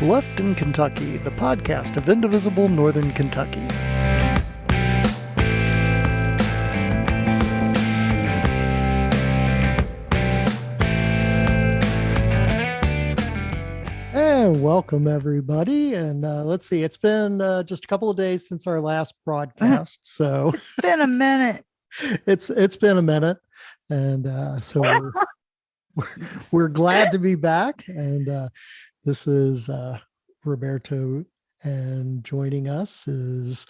Left in Kentucky, the podcast of Indivisible, Northern Kentucky. And welcome, everybody. And let's see, it's been just a couple of days since our last broadcast. So it's been a minute. It's been a minute. And so we're glad to be back. And this is Roberto, and joining us is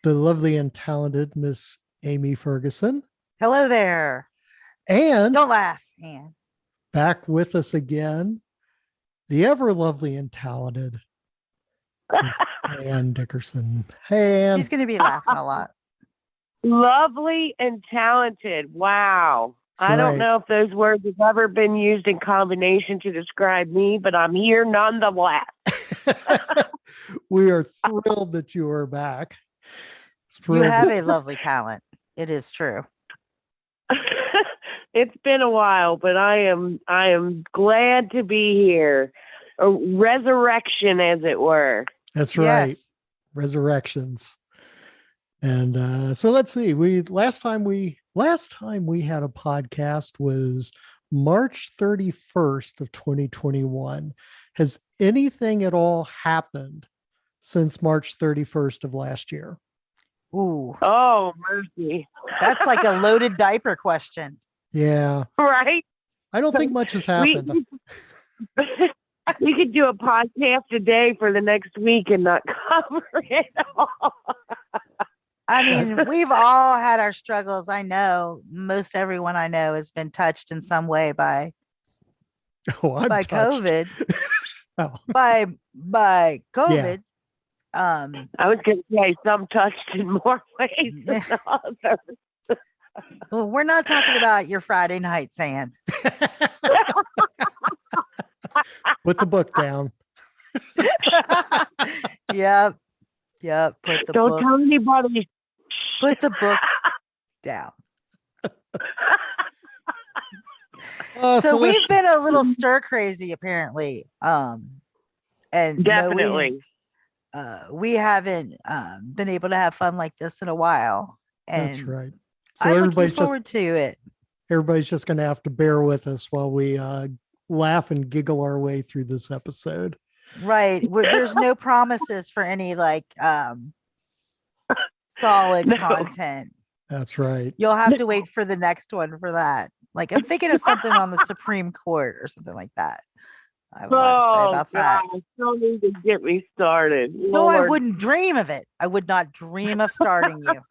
the lovely and talented Miss Amy Ferguson. Hello there. And don't laugh, Anne. Back with us again, the ever lovely and talented Ann Dickerson. Hey, Ann. She's going to be laughing a lot. Lovely and talented. Wow. I don't know if those words have ever been used in combination to describe me, but I'm here nonetheless. We are thrilled that you are back. You have a lovely talent. It is true. It's been a while, but I am glad to be here. A resurrection, as it were. That's right. Yes. Resurrections. And so let's see. Last time we had a podcast was March 31st of 2021. Has anything at all happened since March 31st of last year? Ooh. Oh, mercy. That's like a loaded diaper question. Yeah. Right? I don't think much has happened. We could do a podcast a day for the next week and not cover it all. I mean, we've all had our struggles. I know most everyone I know has been touched in some way by COVID. Oh. By COVID. Yeah. I was going to say some touched in more ways than others. Well, we're not talking about your Friday night, Sam. Put the book down. Yep. Don't tell anybody. Put the book down. So we've been a little stir crazy, apparently. And definitely, we haven't been able to have fun like this in a while. And that's right. So I'm everybody's looking forward to it. Everybody's just going to have to bear with us while we laugh and giggle our way through this episode. Right. There's no promises for any solid content. That's right. You'll have to wait for the next one for that. Like, I'm thinking of something on the Supreme Court or something like that. I have a lot to say about that. Don't need to get me started. No, Lord. I wouldn't dream of it. I would not dream of starting you.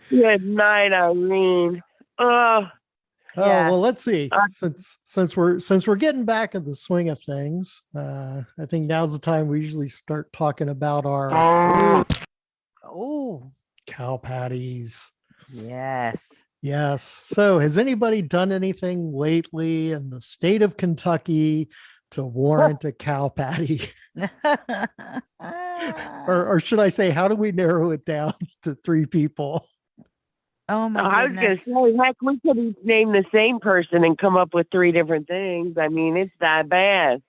Good night, Irene. Oh, well, let's see. Since we're getting back in the swing of things, I think now's the time we usually start talking about our cow patties. Yes. So has anybody done anything lately in the state of Kentucky to warrant a cow patty? or should I say, how do we narrow it down to 3 people? Oh my goodness. I was going to say, heck, we could name the same person and come up with 3 different things. I mean, it's that bad.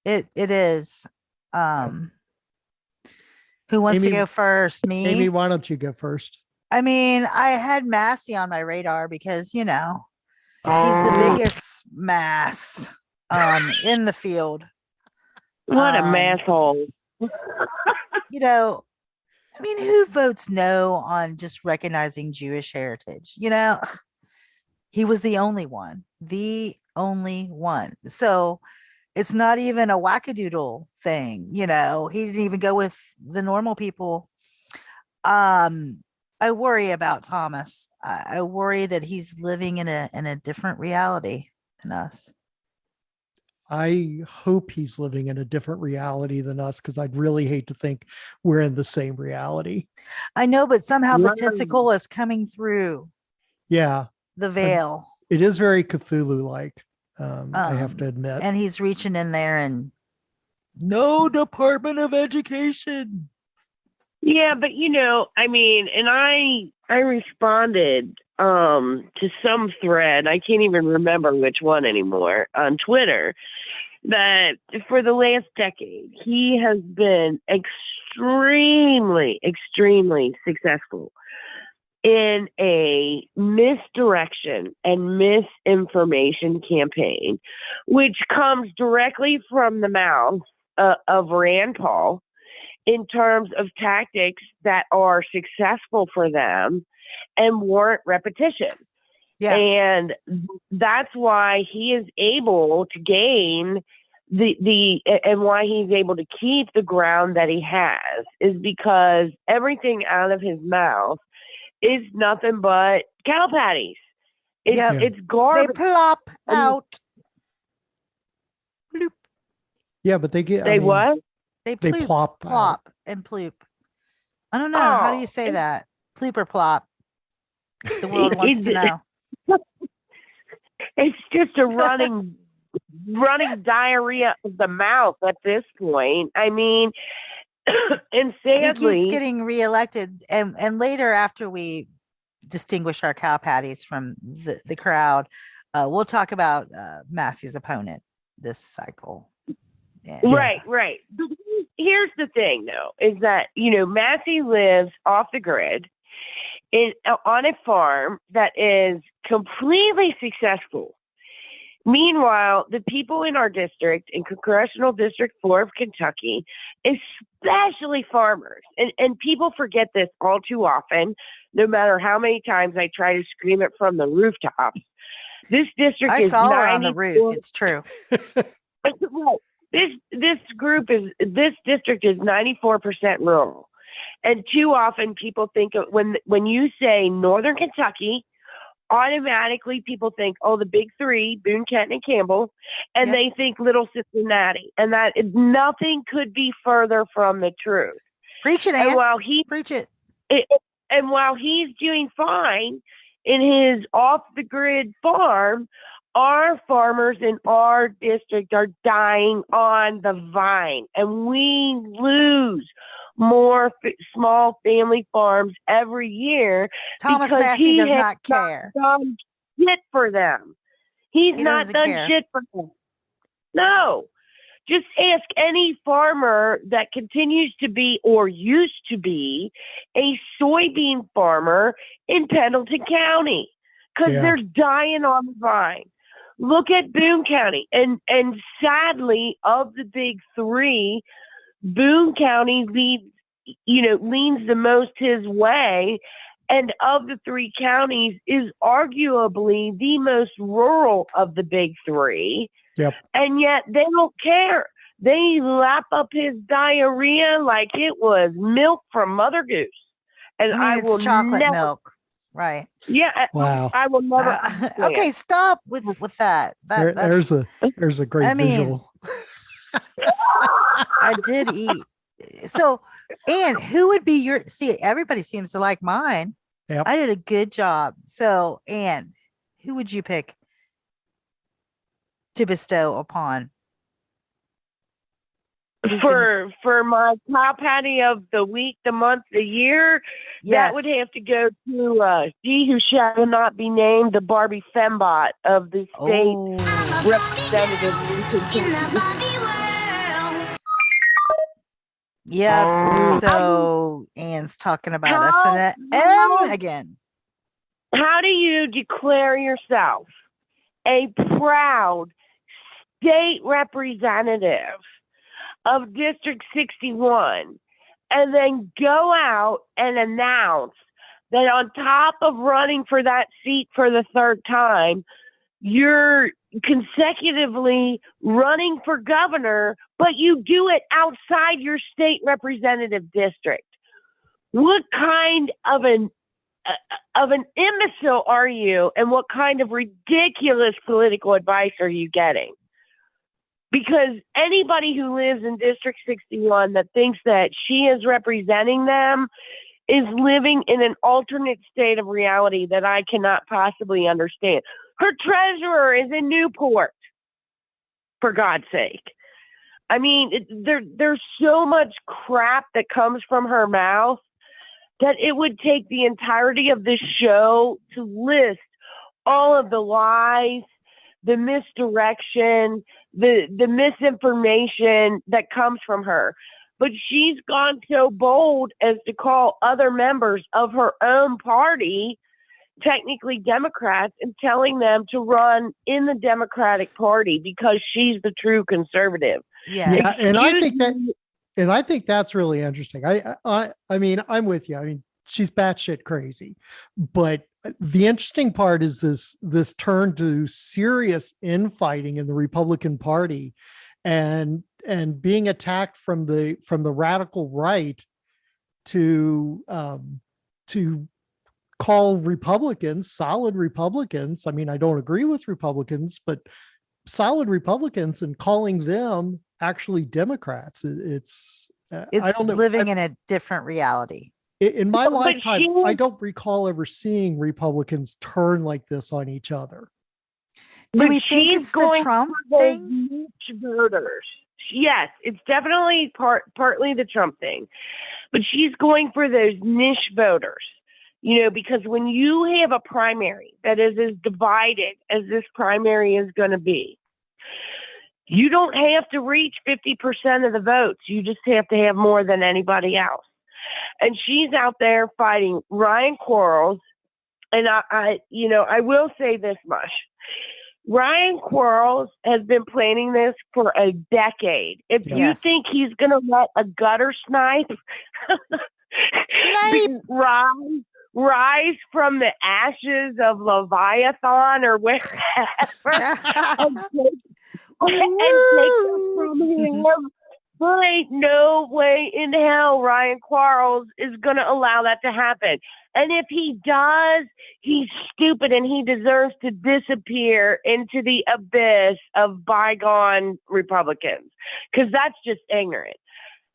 It is. Who wants to go first? Me? Amy, why don't you go first? I mean, I had Massey on my radar because, he's the biggest mass in the field. What a masshole. I mean, who votes no on just recognizing Jewish heritage? He was the only one. So it's not even a wackadoodle thing. He didn't even go with the normal people. I worry about Thomas. I worry that he's living in a different reality than us. I hope he's living in a different reality than us, because I'd really hate to think we're in the same reality. I know, but somehow the tentacle is coming through. Yeah. The veil. It is very Cthulhu-like, I have to admit. And he's reaching in there and no Department of Education. Yeah, but I mean, and I responded to some thread. I can't even remember which one anymore on Twitter. that for the last decade, he has been extremely, extremely successful in a misdirection and misinformation campaign, which comes directly from the mouth of Rand Paul in terms of tactics that are successful for them and warrant repetition. Yeah. And that's why he is able to gain and why he's able to keep the ground that he has is because everything out of his mouth is nothing but cow patties. It's garbage. They plop out. Bloop. Yeah, but they get. They what? They plop and ploop. I don't know. How do you say that? Ploop or plop? The world wants to know. It's just a running diarrhea of the mouth at this point. I mean, and sadly, he keeps getting reelected, and later after we distinguish our cow patties from the crowd, we'll talk about Massey's opponent this cycle. Yeah. Right. Here's the thing, though, is that Massey lives off the grid on a farm that is completely successful. Meanwhile, the people in our district, in Congressional District 4 of Kentucky, especially farmers, and people forget this all too often, no matter how many times I try to scream it from the rooftops. This district I is saw her on the roof. It's true. This district is 94% rural. And too often people think of when you say Northern Kentucky, automatically people think, oh, the big three, Boone, Kenton, and Campbell, and they think Little Cincinnati. And that nothing could be further from the truth. Preach it, and preach it. And while he's doing fine in his off-the-grid farm, our farmers in our district are dying on the vine, and we lose more small family farms every year. Thomas Massey does not care. Done shit for them. He not done shit for them. No. Just ask any farmer that continues to be or used to be a soybean farmer in Pendleton County because they're dying on the vine. Look at Boone County. And sadly, of the big three, Boone County leans the most his way, and of the three counties is arguably the most rural of the big three. Yep. And yet they don't care. They lap up his diarrhea like it was milk from Mother Goose. And I will chocolate milk. Right. Yeah. Wow. I will never. Okay, stop with that. There's a great visual. I did eat. So, Ann, who would be your? See, everybody seems to like mine. Yep. I did a good job. So, Ann, who would you pick to bestow upon? For my cow patty of the week, the month, the year, that would have to go to she who shall not be named, the Barbie Fembot of the state representative. Yep. So Ann's talking about S&M again. How do you declare yourself a proud state representative of District 61 and then go out and announce that on top of running for that seat for the third time, you're consecutively running for governor, but you do it outside your state representative district? What kind of an imbecile are you, and what kind of ridiculous political advice are you getting? Because anybody who lives in District 61 that thinks that she is representing them is living in an alternate state of reality that I cannot possibly understand. Her treasurer is in Newport, for God's sake. I mean, there's so much crap that comes from her mouth that it would take the entirety of this show to list all of the lies, the misdirection, the misinformation that comes from her. But she's gone so bold as to call other members of her own party technically Democrats and telling them to run in the Democratic Party because she's the true conservative. Yeah. And I think that's really interesting. I mean, I'm with you. I mean, she's batshit crazy, but the interesting part is this turn to serious infighting in the Republican Party, and being attacked from the radical right to call Republicans solid Republicans. I mean, I don't agree with Republicans, but solid Republicans, and calling them actually Democrats. It's I don't know. Living in a different reality. In my lifetime, I don't recall ever seeing Republicans turn like this on each other. Do we think it's the Trump thing? Voters. Yes, it's definitely partly the Trump thing, but she's going for those niche voters. You know, because when you have a primary that is as divided as this primary is going to be, you don't have to reach 50% of the votes. You just have to have more than anybody else. And she's out there fighting Ryan Quarles. And I will say this much. Ryan Quarles has been planning this for a decade. If you think he's going to let a gutter snipe rise from the ashes of Leviathan or wherever and take it from him, there ain't no way in hell Ryan Quarles is going to allow that to happen. And if he does, he's stupid and he deserves to disappear into the abyss of bygone Republicans, because that's just ignorant.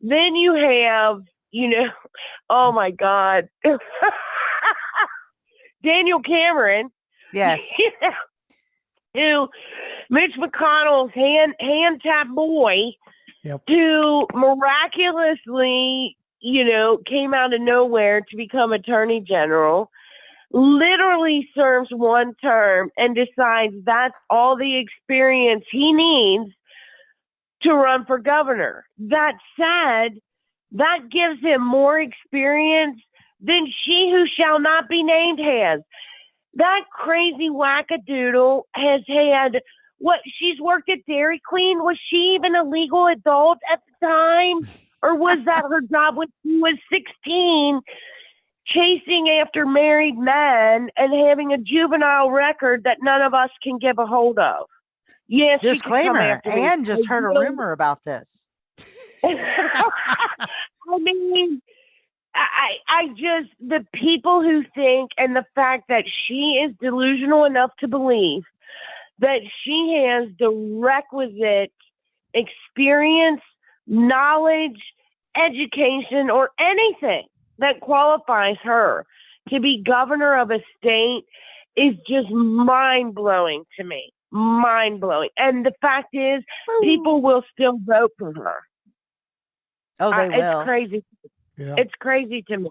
Then you have, oh my God, Daniel Cameron. Yes. Who Mitch McConnell's hand tap boy, who miraculously, came out of nowhere to become attorney general, literally serves one term and decides that's all the experience he needs to run for governor. That said, that gives him more experience than she who shall not be named has. That crazy wackadoodle has had she's worked at Dairy Queen. Was she even a legal adult at the time? Or was that her job when she was 16, chasing after married men and having a juvenile record that none of us can give a hold of? Yes. Disclaimer, Anne just heard a rumor about this. I mean, I just, the people who think, and the fact that she is delusional enough to believe that she has the requisite experience, knowledge, education, or anything that qualifies her to be governor of a state is just mind-blowing to me. Mind-blowing. And the fact is, people will still vote for her. Oh, they will. It's crazy. Yeah. It's crazy to me.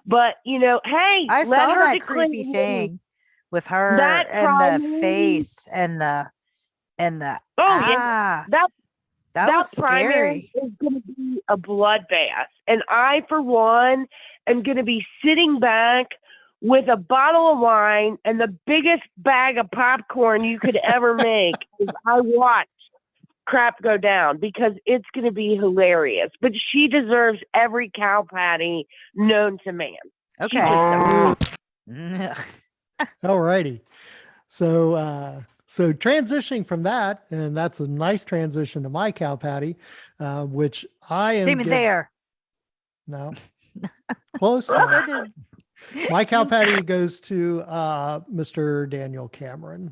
But, hey, I saw that creepy thing with her and the face and the yeah. That was primary scary. is going to be a bloodbath. And I, for one, am going to be sitting back with a bottle of wine and the biggest bag of popcorn you could ever make as I watch crap go down, because it's going to be hilarious. But she deserves every cow patty known to man. Okay. All righty. So transitioning from that, and that's a nice transition to my cow patty, which I am. Demon there. No. Close. My cow patty goes to Mr. Daniel Cameron.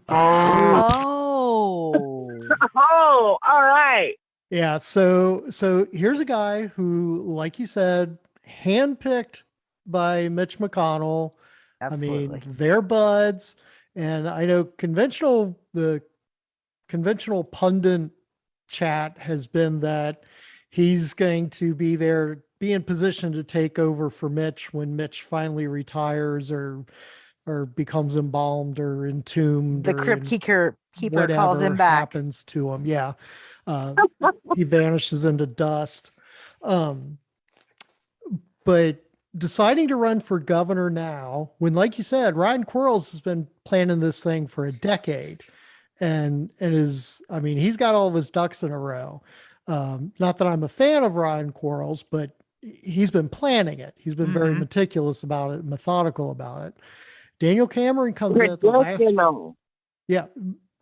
Oh, all right. Yeah. So here's a guy who, like you said, handpicked by Mitch McConnell. Absolutely. I mean, they're buds. And I know the conventional pundit chat has been that he's going to be in position to take over for Mitch when Mitch finally retires, or or becomes embalmed or entombed. The or crypt keeper calls whatever him back. happens to him. Yeah. He vanishes into dust. But deciding to run for governor now, when, like you said, Ryan Quarles has been planning this thing for a decade, and he's got all of his ducks in a row. Not that I'm a fan of Ryan Quarles, but he's been planning it. He's been very meticulous about it, methodical about it. Daniel Cameron comes in at the last. Yeah.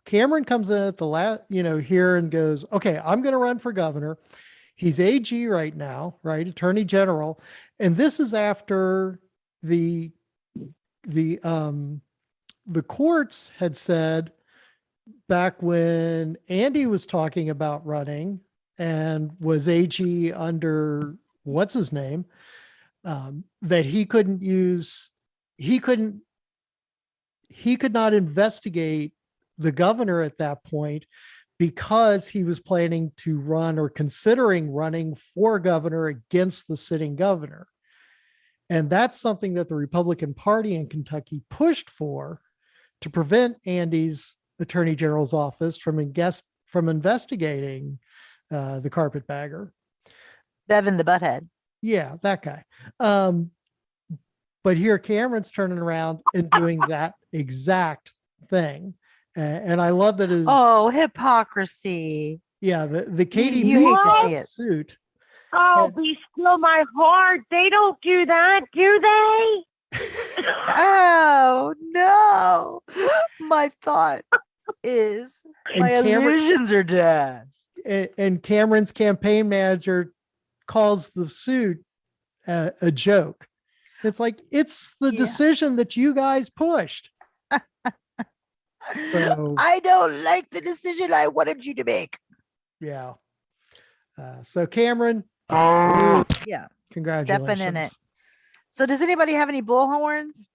Cameron comes in at the last, here and goes, okay, I'm going to run for governor. He's AG right now, right? Attorney General. And this is after the courts had said, back when Andy was talking about running and was AG under what's his name, that he could not investigate the governor at that point because he was planning to run or considering running for governor against the sitting governor. And that's something that the Republican Party in Kentucky pushed for to prevent Andy's Attorney General's office from investigating the carpetbagger. Bevan the Butthead. Yeah, that guy. But here Cameron's turning around and doing that exact thing. And I love that his hypocrisy. Yeah, the KDP You hate to see it. suit. Oh, be still my heart. They don't do that, do they? Oh no. My thought is my illusions are dead. And Cameron's campaign manager calls the suit a joke. It's like, it's the decision that you guys pushed. So, I don't like the decision I wanted you to make. Yeah. So Cameron. Yeah. Congratulations. Stepping in it. So does anybody have any bullhorns?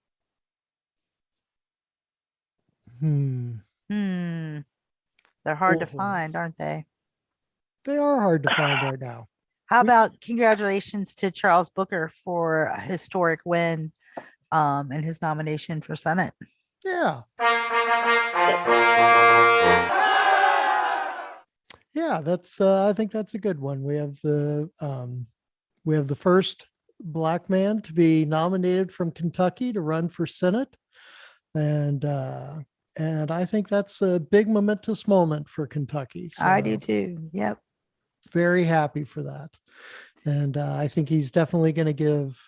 They're hard to find, aren't they? They are hard to find right now. How about congratulations to Charles Booker for a historic win and his nomination for Senate. Yeah. Yeah, that's I think that's a good one. We have the first Black man to be nominated from Kentucky to run for Senate. And I think that's a big momentous moment for Kentucky. So I do too. Yep. Very happy for that. And I think he's definitely going to give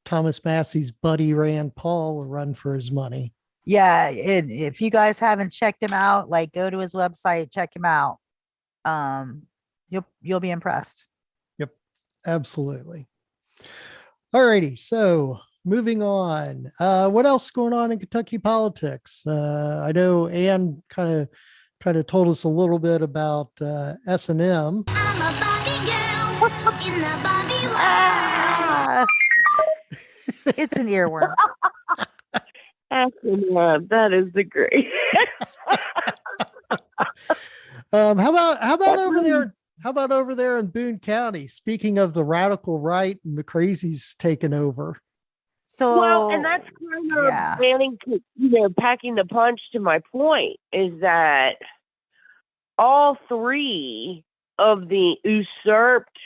Thomas Massey's buddy Rand Paul a run for his money. Yeah, and if you guys haven't checked him out, like go to his website, check him out. You'll be impressed. Yep, absolutely. All righty, so moving on. What else is going on in Kentucky politics? I know Ann kind of told us a little bit about S&M. I'm a Barbie girl in the Barbie world. Ah! It's an earworm. That is the great. How about over there? How about over there in Boone County? Speaking of the radical right and the crazies taking over. So well, and that's kind of planning to, packing the punch to my point is that all three of the usurped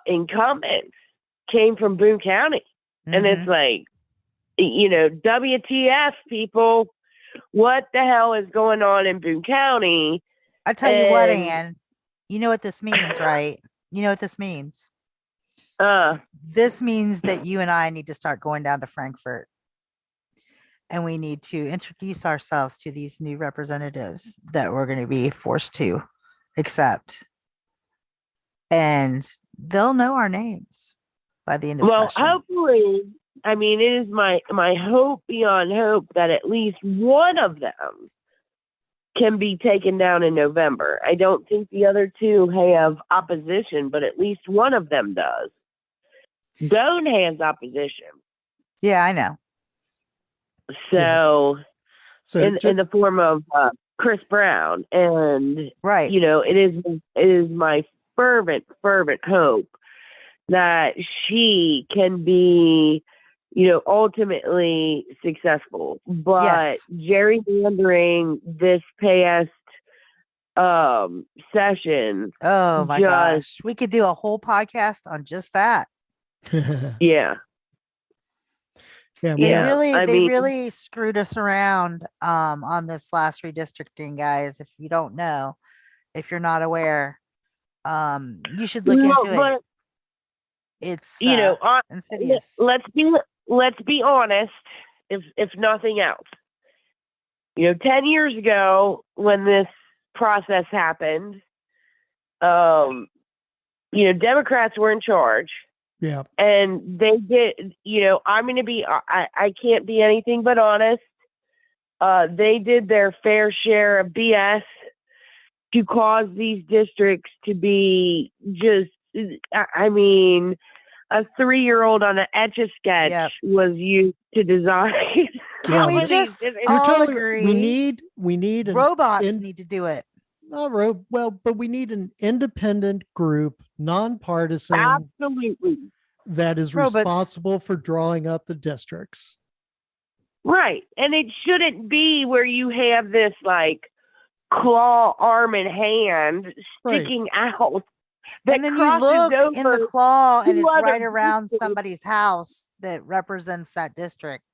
incumbents came from Boone County. Mm-hmm. And it's like, WTF, people, what the hell is going on in Boone County? I tell you what, Ann, you know what this means, right? You know what this means? This means that you and I need to start going down to Frankfurt. And we need to introduce ourselves to these new representatives that we're going to be forced to accept. And they'll know our names by the end of session. Well, hopefully, it is my hope beyond hope that at least one of them can be taken down in November. I don't think the other two have opposition, but at least one of them does. Doane has opposition. Yeah, I know. So in the form of Chris Brown, and right, it is my fervent hope that she can be, ultimately successful. But Yes. gerrymandering this past session, Oh my just gosh. We could do a whole podcast on just that. yeah. Yeah, They Yeah, really I they mean- really screwed us around on this last redistricting, guys. If you don't know, if you're not aware, you should look into it. But It's insidious. let's be honest. If nothing else, 10 years ago when this process happened, Democrats were in charge. Yeah. And they did, I'm going to be, I can't be anything but honest. They did their fair share of BS to cause these districts to be just, I mean, a 3-year-old on an Etch-a-Sketch was used to design. Can we just all agree? We need robots need to do it. But we need an independent group, nonpartisan. Absolutely. That is responsible for drawing up the districts. Right. And it shouldn't be where you have this like claw, arm, and hand sticking out. And then you look in the claw and it's right around somebody's house that represents that district.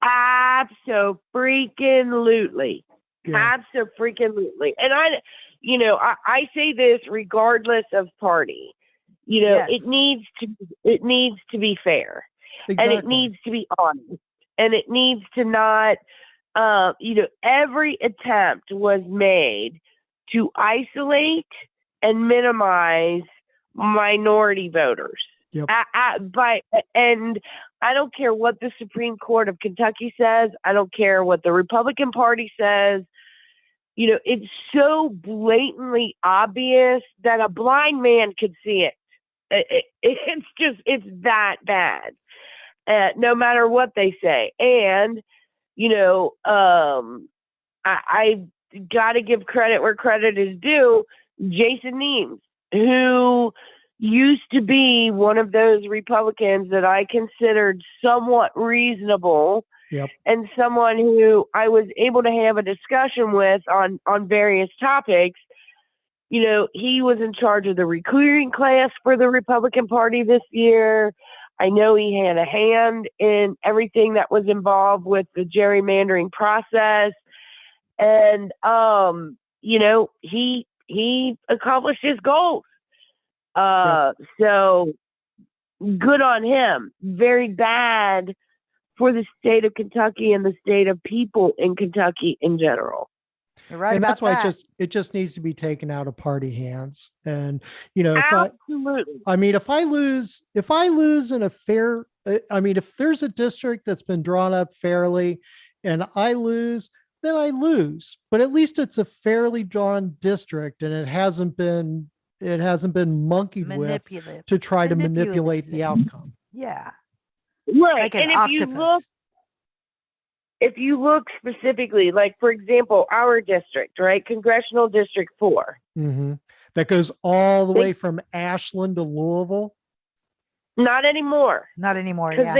Absolutely. Yeah. Absolutely. And I say this regardless of party. It needs to be fair. Exactly. And it needs to be honest. And it needs to not every attempt was made to isolate and minimize minority voters. Yep. And I don't care what the Supreme Court of Kentucky says. I don't care what the Republican Party says. It's so blatantly obvious that a blind man could see it. It's that bad. No matter what they say. And, I got to give credit where credit is due. Jason Nemes, who used to be one of those Republicans that I considered somewhat reasonable. Yep. And someone who I was able to have a discussion with on various topics. He was in charge of the recruiting class for the Republican Party this year. I know he had a hand in everything that was involved with the gerrymandering process. And, he accomplished his goals. So good on him. Very bad for the state of Kentucky and the state of people in Kentucky in general. You're right. And that's why that. it just needs to be taken out of party hands. And Absolutely. if I lose in a fair, if there's a district that's been drawn up fairly and I lose, then I lose. But at least it's a fairly drawn district and it hasn't been monkeyed with to try to manipulate the outcome. Yeah. Right. Like an and octopus. If you look specifically, like, for example, our district, right? Congressional District 4. Mm-hmm. That goes all the way from Ashland to Louisville. Not anymore. Yeah.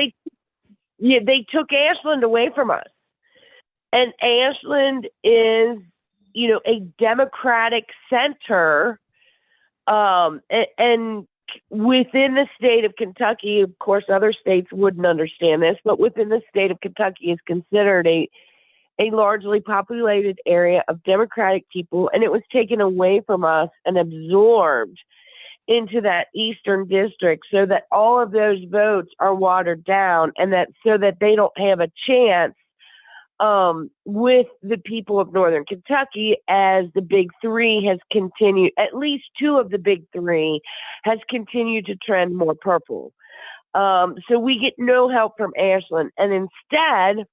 They took Ashland away from us. And Ashland is, a Democratic center. And within the state of Kentucky, of course, other states wouldn't understand this, but within the state of Kentucky is considered a largely populated area of Democratic people, and it was taken away from us and absorbed into that Eastern district so that all of those votes are watered down and so that they don't have a chance with the people of Northern Kentucky, as the Big Three has continued, at least two of the Big Three has continued to trend more purple. So we get no help from Ashland. And instead,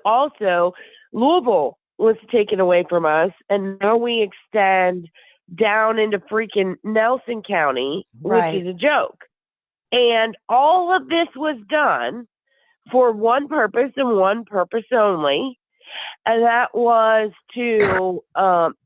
also Louisville was taken away from us. And now we extend down into freaking Nelson County, Right. which is a joke. And all of this was done for one purpose and one purpose only, and that was to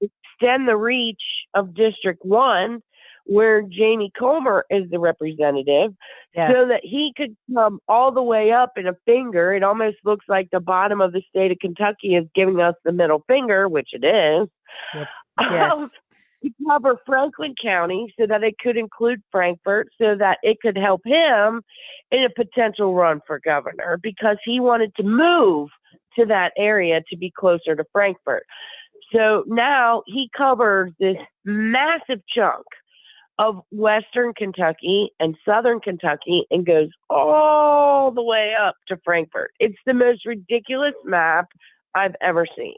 extend the reach of District 1, where Jamie Comer is the representative, so that he could come all the way up in a finger. It almost looks like the bottom of the state of Kentucky is giving us the middle finger, which it is. Yep. Yes. To cover Franklin County so that it could include Frankfort, so that it could help him in a potential run for governor, because he wanted to move to that area to be closer to Frankfort. So now he covers this massive chunk of Western Kentucky and Southern Kentucky and goes all the way up to Frankfort. It's the most ridiculous map I've ever seen.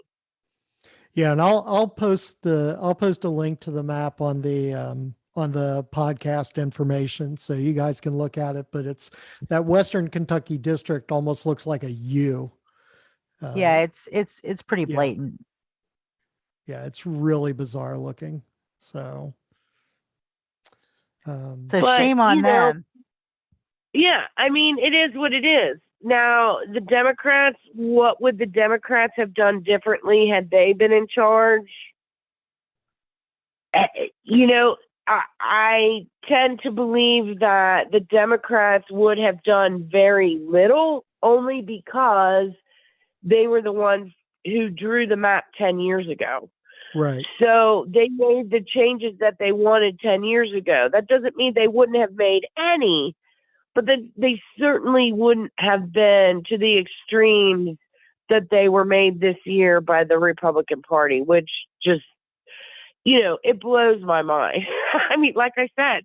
Yeah, and I'll post a link to the map on the podcast information so you guys can look at it. But it's that Western Kentucky district almost looks like a U. Yeah, it's pretty blatant. Yeah, it's really bizarre looking. So shame on them. Yeah, I mean, it is what it is. Now, the Democrats, what would the Democrats have done differently had they been in charge? You know, I tend to believe that the Democrats would have done very little, only because they were the ones who drew the map 10 years ago. Right. So they made the changes that they wanted 10 years ago. That doesn't mean they wouldn't have made any, but they certainly wouldn't have been to the extremes that they were made this year by the Republican Party, which just, you know, it blows my mind. I mean, like I said,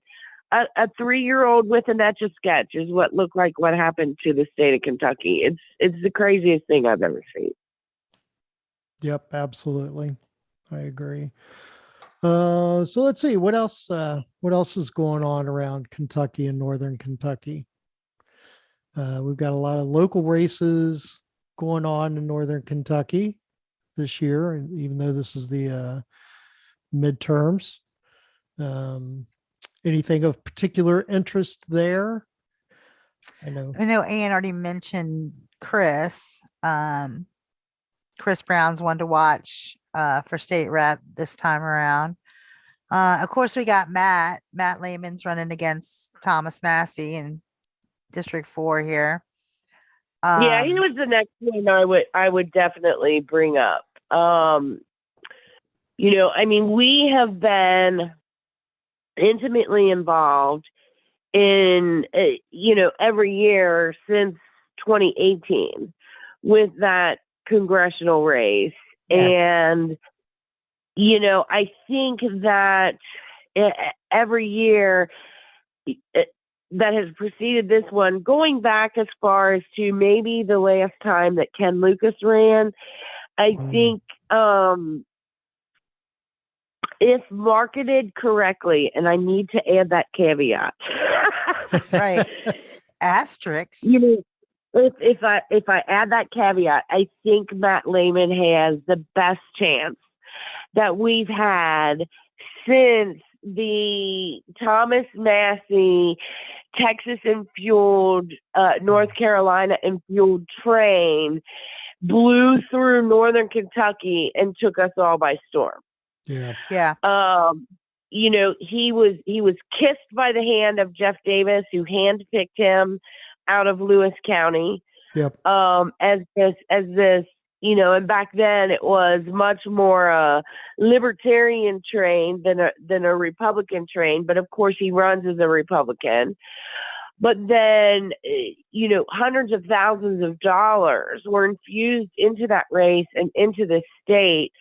a 3-year-old with an Etch-a-Sketch is what looked like what happened to the state of Kentucky. It's the craziest thing I've ever seen. Yep, absolutely. I agree. So let's see what else is going on around Kentucky and Northern Kentucky. We've got a lot of local races going on in Northern Kentucky this year, even though this is the midterms. Anything of particular interest there? I know Ann already mentioned Chris. Chris Brown's one to watch for state rep this time around. Of course, we got Matt Lehman's running against Thomas Massey in District 4 here. Yeah, he was the next one I would definitely bring up. You know, I mean, we have been intimately involved in, you know, every year since 2018 with that congressional race. Yes. And, you know, I think that every year that has preceded this one, going back as far as to maybe the last time that Ken Lucas ran, I think if marketed correctly, and I need to add that caveat. Right. Asterisks. You know, if I add that caveat, I think Matt Lehman has the best chance that we've had since the Thomas Massey Texas infueled North Carolina infueled train blew through Northern Kentucky and took us all by storm. Yeah. Yeah. You know, he was kissed by the hand of Jeff Davis, who handpicked him out of Lewis County. Yep. As this, you know, and back then it was much more a libertarian train than a Republican train. But of course, he runs as a Republican. But then, you know, hundreds of thousands of dollars were infused into that race and into the state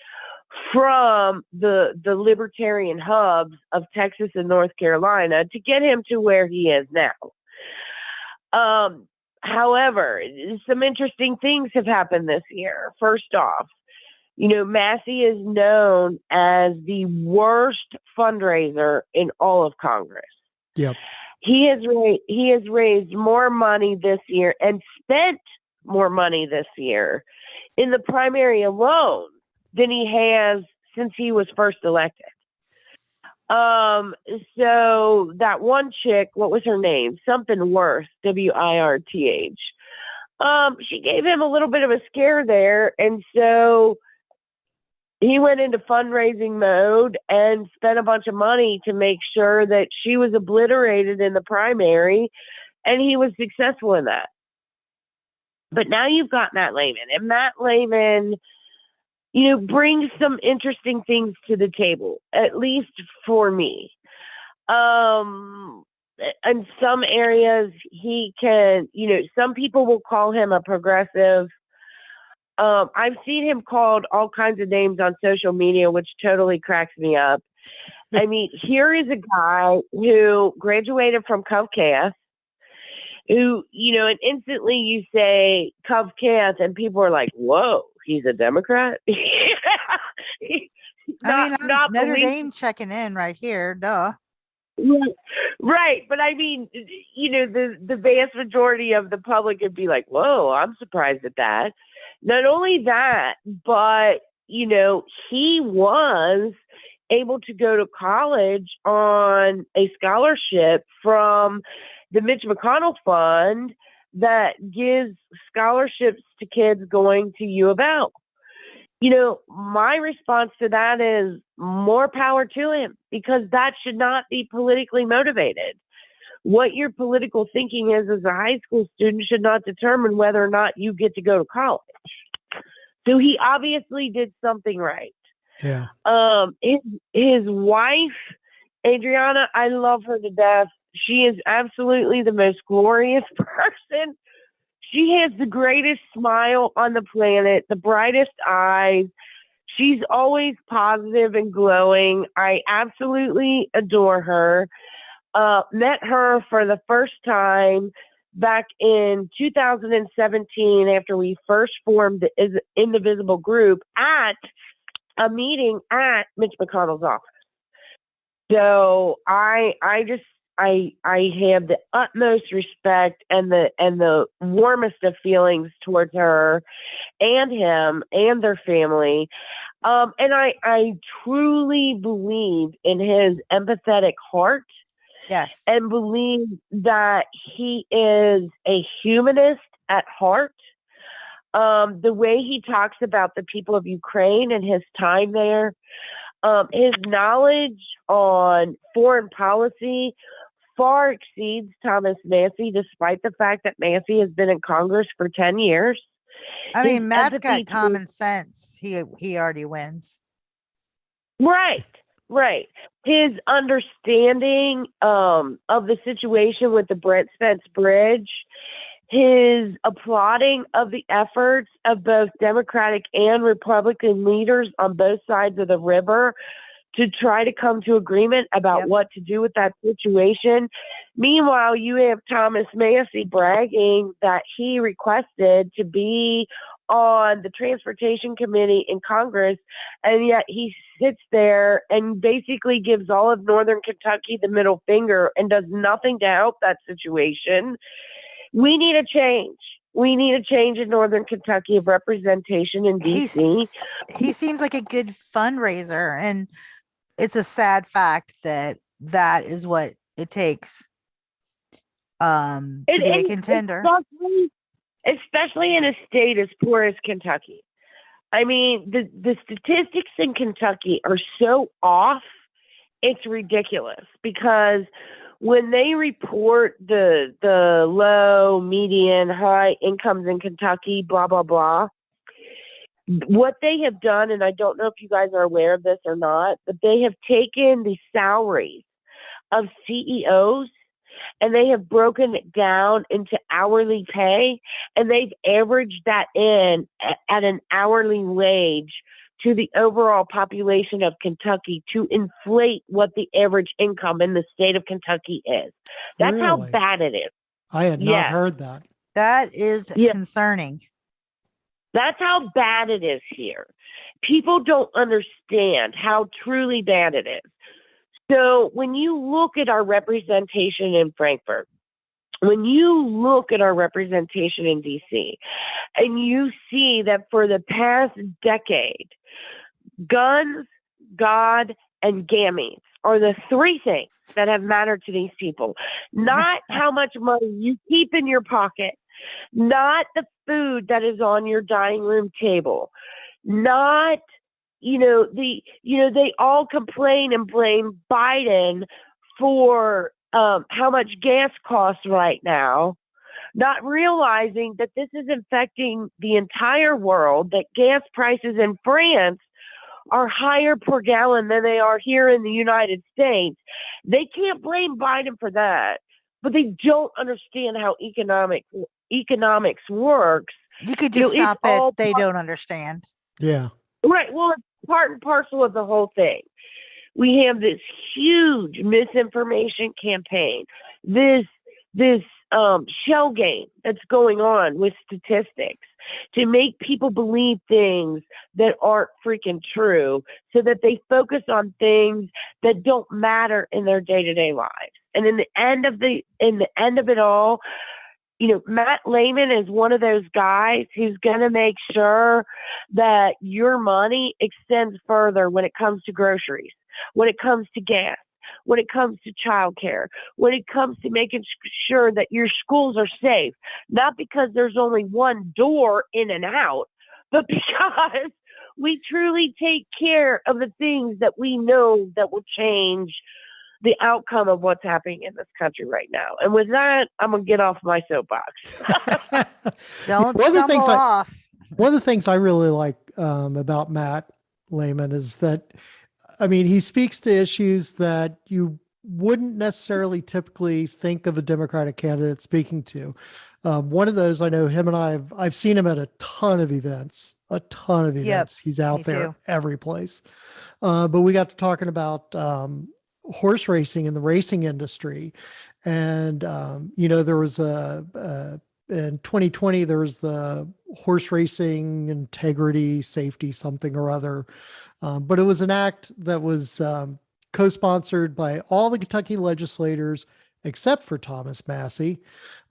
from the libertarian hubs of Texas and North Carolina to get him to where he is now. However, some interesting things have happened this year. First off, you know, Massey is known as the worst fundraiser in all of Congress. Yep. He has raised more money this year and spent more money this year in the primary alone than he has since he was first elected. So that one chick, what was her name? Something Worth, Wirth. She gave him a little bit of a scare there. And so he went into fundraising mode and spent a bunch of money to make sure that she was obliterated in the primary, and he was successful in that. But now you've got Matt Lehman, and Matt Lehman, brings some interesting things to the table, at least for me. In some areas, he can, some people will call him a progressive. I've seen him called all kinds of names on social media, which totally cracks me up. I mean, here is a guy who graduated from Covcath, who, and instantly you say Covcath and people are like, whoa, he's a Democrat? Notre Dame checking in right here, duh. Right, but I mean, the vast majority of the public would be like, whoa, I'm surprised at that. Not only that, but, he was able to go to college on a scholarship from the Mitch McConnell Fund that gives scholarships to kids going to U of L. My response to that is more power to him, because that should not be politically motivated. What your political thinking is as a high school student should not determine whether or not you get to go to college. So he obviously did something right. Yeah. His wife, Adriana, I love her to death. She is absolutely the most glorious person. She has the greatest smile on the planet, the brightest eyes. She's always positive and glowing. I absolutely adore her. Met her for the first time back in 2017 after we first formed the Indivisible group at a meeting at Mitch McConnell's office. So I have the utmost respect and the warmest of feelings towards her and him and their family. And I truly believe in his empathetic heart. Yes. And believe that he is a humanist at heart. The way he talks about the people of Ukraine and his time there, his knowledge on foreign policy far exceeds Thomas Massey, despite the fact that Massey has been in Congress for 10 years. I mean, Matt's got common sense. He already wins. Right. His understanding of the situation with the Brent Spence Bridge, his applauding of the efforts of both Democratic and Republican leaders on both sides of the river to try to come to agreement about what to do with that situation. Meanwhile, you have Thomas Massey bragging that he requested to be on the Transportation Committee in Congress, and yet he sits there and basically gives all of Northern Kentucky the middle finger and does nothing to help that situation. We need a change. We need a change in Northern Kentucky of representation in D.C. He seems like a good fundraiser, and it's a sad fact that is what it takes to be a contender. Especially in a state as poor as Kentucky. I mean, the statistics in Kentucky are so off, it's ridiculous. Because when they report the low, median, high incomes in Kentucky, blah, blah, blah, what they have done, and I don't know if you guys are aware of this or not, but they have taken the salaries of CEOs and they have broken it down into hourly pay, and they've averaged that in at an hourly wage to the overall population of Kentucky to inflate what the average income in the state of Kentucky is. That's how bad it is. I had not heard that. That is concerning. That's how bad it is here. People don't understand how truly bad it is. So when you look at our representation in Frankfort, when you look at our representation in D.C., and you see that for the past decade, guns, God, and gametes are the three things that have mattered to these people. Not how much money you keep in your pocket, not the food that is on your dining room table, not they all complain and blame Biden for how much gas costs right now, not realizing that this is affecting the entire world, that gas prices in France are higher per gallon than they are here in the United States. They can't blame Biden for that, but they don't understand how economics works. You could just stop it. They don't understand. Yeah. Right. Well, it's part and parcel of the whole thing. We have this huge misinformation campaign, this shell game that's going on with statistics to make people believe things that aren't freaking true, so that they focus on things that don't matter in their day-to-day lives. And in the end of it all, Matt Lehman is one of those guys who's going to make sure that your money extends further when it comes to groceries, when it comes to gas, when it comes to childcare, when it comes to making sure that your schools are safe, not because there's only one door in and out, but because we truly take care of the things that we know that will change the outcome of what's happening in this country right now. And with that, I'm going to get off my soapbox. Don't stumble off. One of the things I really like about Matt Lehman is that, he speaks to issues that you wouldn't necessarily typically think of a Democratic candidate speaking to. One of those, I know him and I've seen him at a ton of events. Yep, He's out there too. every place. But we got to talking about horse racing in the racing industry. And, there was in 2020, there was the horse racing integrity, safety, something or other. But it was an act that was co-sponsored by all the Kentucky legislators except for Thomas Massey.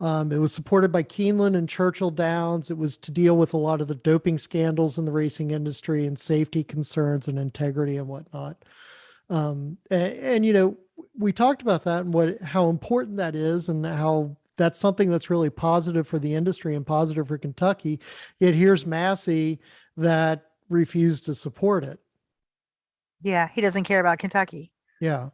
It was supported by Keeneland and Churchill Downs. It was to deal with a lot of the doping scandals in the racing industry and safety concerns and integrity and whatnot. We talked about that and how important that is, and how that's something that's really positive for the industry and positive for Kentucky. Yet here's Massey that refused to support it. Yeah, he doesn't care about Kentucky. Yeah.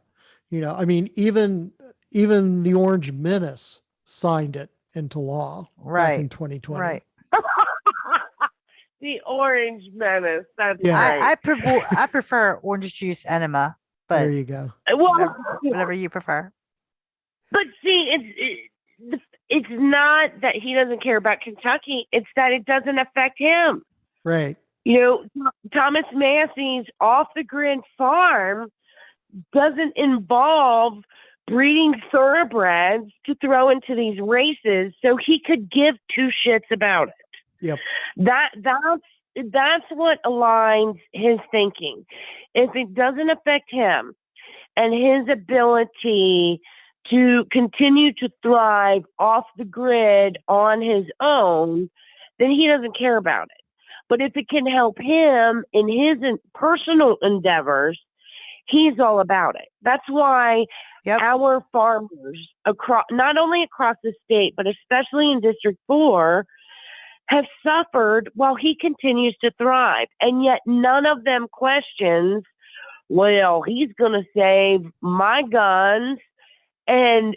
Even the Orange Menace signed it into law back in 2020. Right. The Orange Menace. That's right. right. I prefer orange juice enema, but there you go. Well, whatever you prefer. But see, it's not that he doesn't care about Kentucky. It's that it doesn't affect him. Right. Thomas Massey's off-the-grid farm doesn't involve breeding thoroughbreds to throw into these races, so he could give two shits about it. Yep. That's what aligns his thinking. If it doesn't affect him and his ability to continue to thrive off the grid on his own, then he doesn't care about it. But if it can help him in his personal endeavors, he's all about it. That's why our farmers not only across the state, but especially in District 4, have suffered while he continues to thrive. And yet none of them questions, well, he's going to save my guns. And,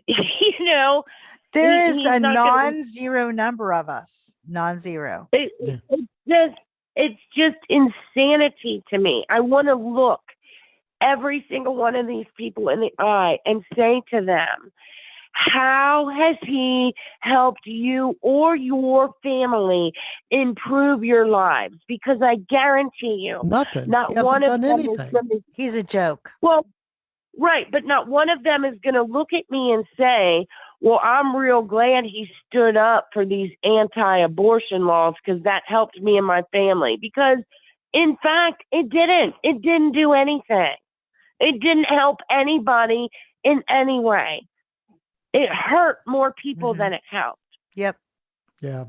there is a non-zero number of us. Non-zero. It's just insanity to me. I want to look every single one of these people in the eye and say to them, how has he helped you or your family improve your lives? Because I guarantee you, nothing. Not one of them anything. He's a joke. Well, right, but not one of them is going to look at me and say, well, I'm real glad he stood up for these anti-abortion laws because that helped me and my family. Because, in fact, it didn't. It didn't do anything. It didn't help anybody in any way. It hurt more people than it helped. Yep. Yeah.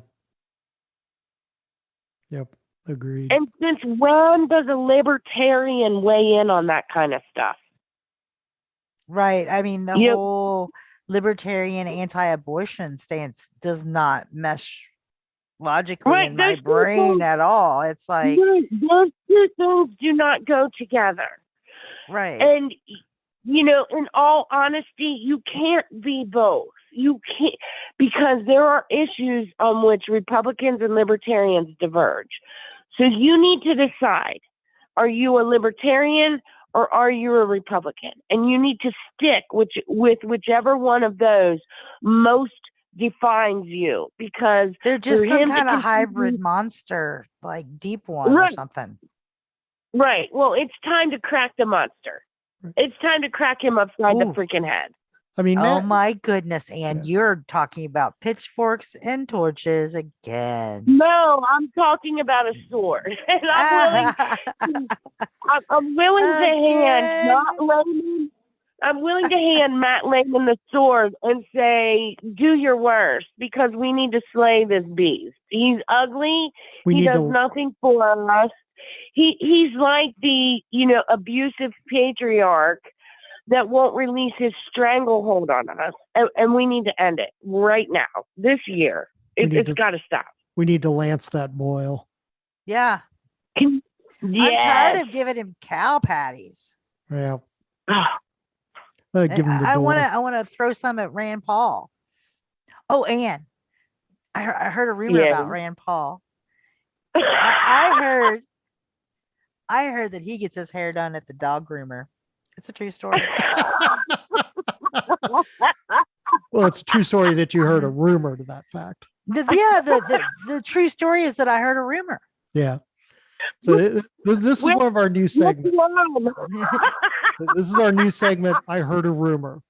Yep. Agreed. And since when does a libertarian weigh in on that kind of stuff? Right. The whole libertarian anti-abortion stance does not mesh logically Right, in my those two brain things- at all. It's like, those two things do not go together. right. And, in all honesty, you can't be both. You can't, because there are issues on which Republicans and libertarians diverge. So you need to decide, are you a libertarian or are you a Republican? And you need to stick with whichever one of those most defines you, because They're just for some him to kind of continue- hybrid monster, like deep one or Right. something. Right. Well, it's time to crack the monster. It's time to crack him upside the Ooh. freaking head. I mean, Oh Matt, my goodness, Ann, Yeah. you're talking about pitchforks and torches again. No, I'm talking about a sword. And I'm willing to hand Again? Matt Lehman. I'm willing to hand Matt Lehman the sword and say, do your worst, because we need to slay this beast. He's ugly. we He need does to. nothing for us. He's like the, abusive patriarch that won't release his stranglehold on us. And we need to end it right now, this year. need It's to- got to stop. We need to lance that boil. Yeah. Yes. I'm tired of giving him cow patties. Yeah. Ah, Give him the I door. want to throw some at Rand Paul. Oh, Ann, I heard a rumor Yeah. about Rand Paul. I heard that he gets his hair done at the dog groomer. It's a true story. Well, it's a true story that you heard a rumor to that fact. The true story is that I heard a rumor. Yeah. So this is Well, one of our new segments. Look, This is our new segment. I heard a rumor,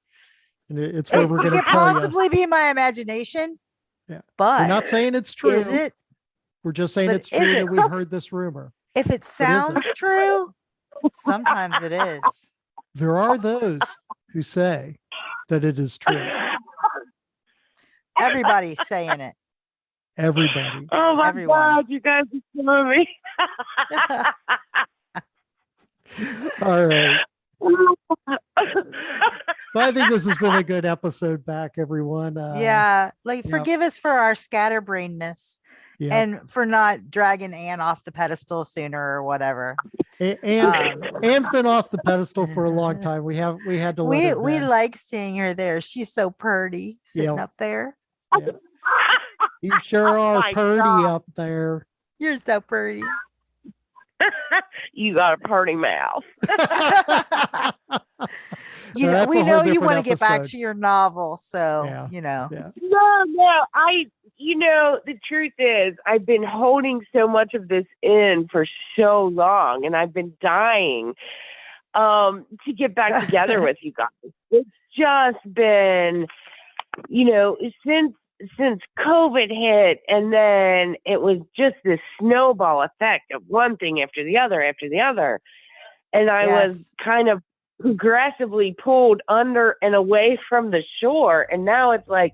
and it's where we're It going to could tell you. possibly be my imagination. Yeah. But We're not saying it's true. is it? We're just saying But it's is true it? that we heard this rumor. If it sounds true, sometimes it is. There are those who say that it is true. Everybody's saying it. Everybody. oh my Everyone. God, you guys are killing me. All right. So I think this has been a good episode back, everyone. Yeah, like yeah. forgive us for our scatterbrainness Yeah. and for not dragging Ann off the pedestal sooner or whatever. Anne's been off the pedestal for a long time. We had to let her We vent. like seeing her there. She's so pretty sitting Yeah. up there. Yeah. You sure are my purdy God. up there. You're so pretty. You got a purty mouth. You No, know, that's we a whole know you different want to get back episode. to your novel, so Yeah. Yeah. Yeah. No, the truth is, I've been holding so much of this in for so long, and I've been dying to get back together with you guys. It's just been, since COVID hit, and then it was just this snowball effect of one thing after the other, and I was kind of progressively pulled under and away from the shore, and now it's like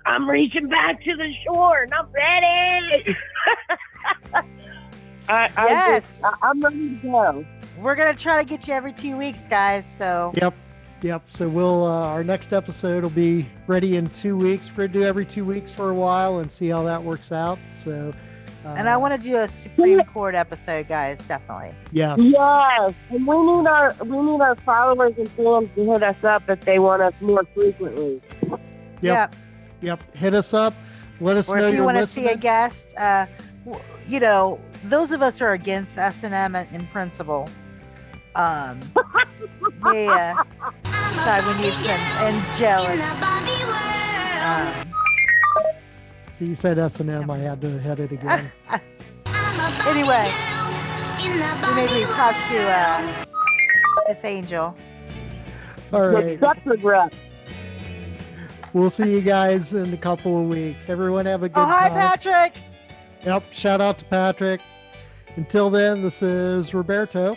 I'm reaching back to the shore and I'm ready. I'm ready to go. We're gonna try to get you every 2 weeks, guys. So Yep. So we'll our next episode will be ready in 2 weeks. We're gonna do every 2 weeks for a while and see how that works out. So and I want to do a Supreme Court episode, guys. Definitely. yes. Yes, and we need our followers and fans to hit us up if they want us more frequently. Yep. Hit us up. Let us Or know if you you're want to listening. see a guest, those of us who are against S&M in principle, may decide we need some angelic. So you said S&M. I had to hit it again. Anyway, we maybe talk to Miss Angel. All right. Such regret. We'll see you guys in a couple of weeks. Everyone have a good Oh, hi, time. Patrick. Yep. Shout out to Patrick. Until then, this is Roberto.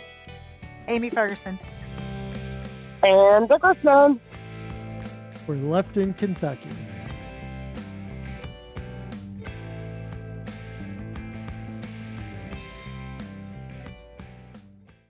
Amy Ferguson. And Dickerson. We're left in Kentucky.